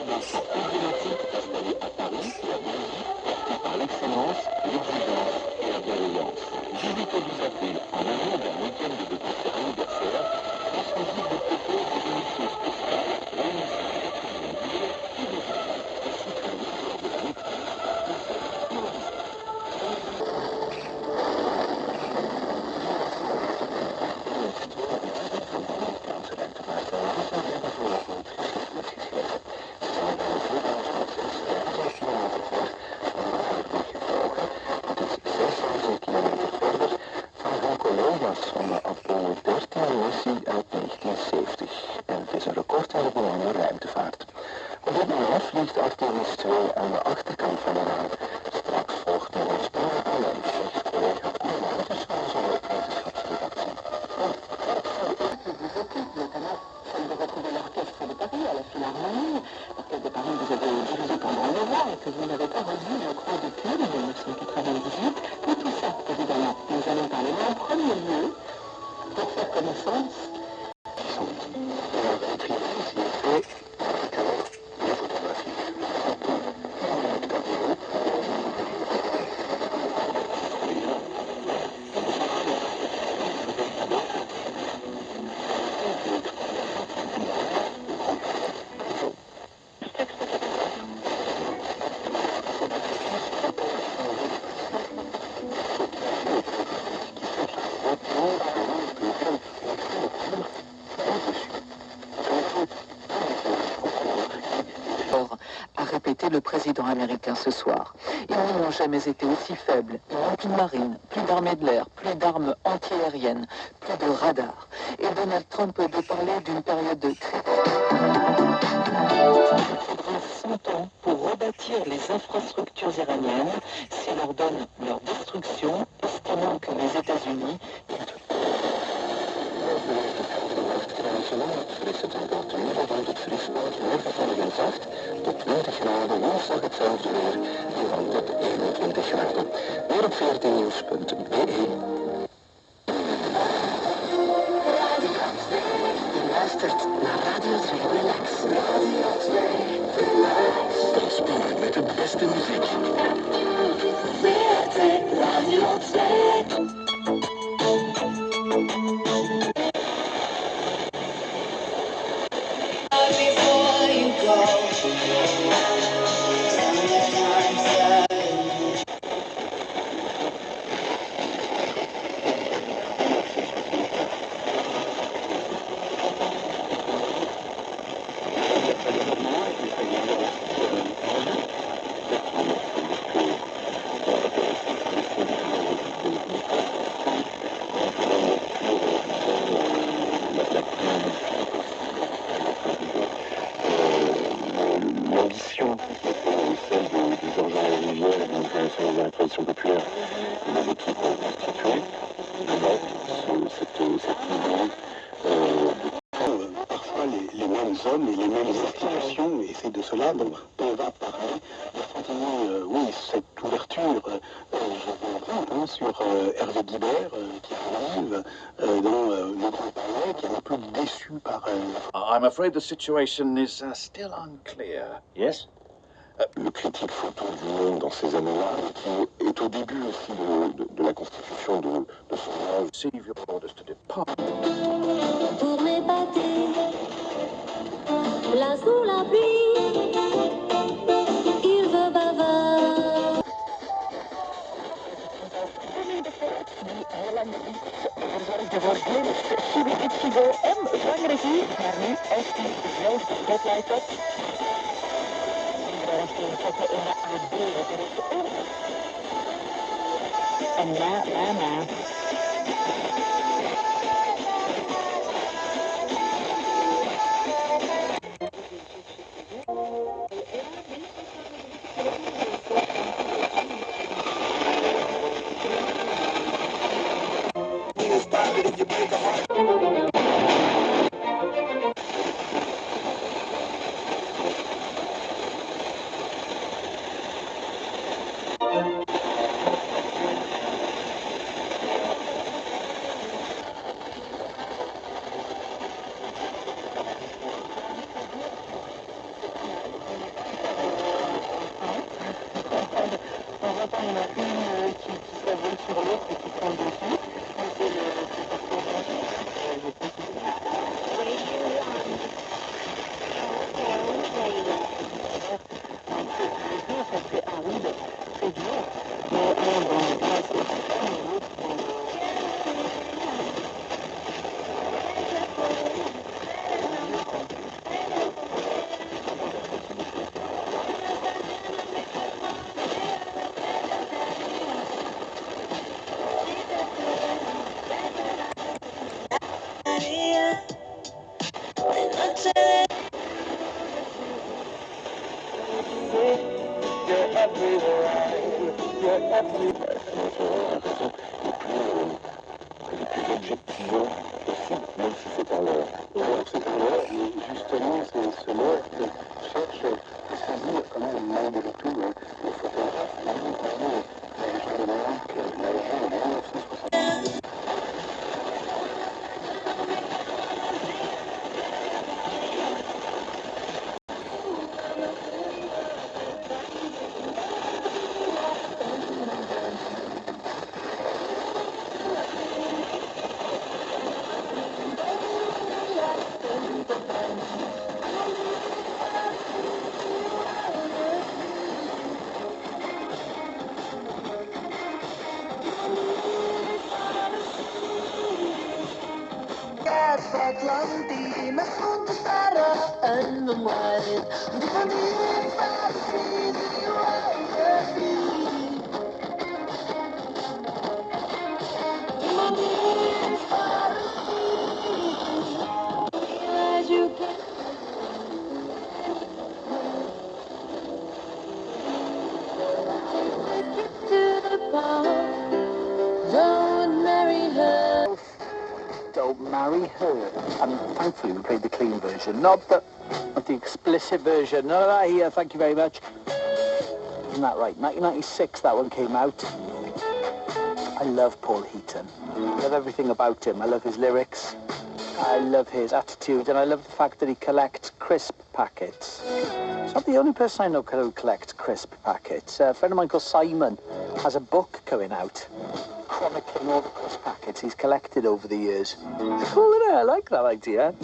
Dans cette emblématique installée à Paris, la Belgique, qui par l'excellence, l'exigence et la bienveillance. 18 au 12 avril, en amont d'un week-end de concert anniversaire, transposez vos propos des émissions spéciales réunissant les étudiants d'île et des jeunes, ainsi que le moteur de la maîtrise, concert et enregistrement. Van de Apollo 13 missie uit 1970 en het is een record in de bemande ruimtevaart. Op dit moment vliegt Artemis 2 aan de achterkant van de maan. Straks volgt nog een spannend moment, zegt collega Koen Wouters van onze wetenschapsredactie. Notamment celle de retrouver l'orchestre de Paris à la Philharmonie. L'orchestre de Paris, vous avez dirigé pendant 9 ans et que vous n'avez pas revu, je crois, depuis 1998. Mais tout ça, évidemment, nous allons parler en premier lieu pour faire connaissance. Qui sont écrivains, qui est fait la photographie. A répété le président américain ce soir. Ils n'ont jamais été aussi faibles. Ils n'ont plus de marine, plus d'armée de l'air, plus d'armes antiaériennes, plus de radars. Et Donald Trump de parler d'une période de crise. Il faudra 100 ans pour rebâtir les infrastructures iraniennes s'ils leur donnent leur destruction, estimant que les États-Unis... Frisse temperaturen rond het vriespunt, morgen van de 8 tot 20 graden, woensdag hetzelfde weer, en dan tot 21 graden. Meer op 14nieuws.be. Je luistert naar Radio 2 Relax. Transport met de beste muziek. Radio 2. Before you go, sometimes l'ambition, celle de Georges-Henri Rivière et de l'International de la tradition populaire, des équipes constituées, cette idée parfois les mêmes hommes et les mêmes institutions, et c'est de cela dont on va parler. Oui, cette ouverture, je reviens sur Hervé Guibert, qui arrive dans le Grand Palais, qui est un peu déçu par... I'm afraid the situation is still unclear. Yes? Le critique photo du monde dans ces années-là, qui est au début aussi de la constitution de son œuvre. Receive your orders to depart. Pour m'épater, là sous la pluie, il veut bavard. De worden Subietigo en zwangere vuur, maar nu echt die zelf spotlight op. Richting zetten in de A3 gericht. En na. en a une qui s'avole sur l'autre et qui prend le dessus. Mais c'est les deux sont très arides, très durs. Mais un dans la glace et l'autre dans le... Les plus objectivement possible, même si c'est un leurre. C'est un leurre, et justement, c'est ce leurre que cherche à saisir quand même malgré tout le photographe. La légende de la légende de 1960. Don't marry her. I mean, thankfully we played the clean version, not the explicit version. None of that here, thank you very much. Isn't that right? 1996 that one came out. I love Paul Heaton. I love everything about him. I love his lyrics. I love his attitude, and I love the fact that he collects crisp packets. He's not the only person I know who collects crisp packets. A friend of mine called Simon has a book coming out chronicling all the crisp packets he's collected over the years. Cool, isn't it? I like that idea.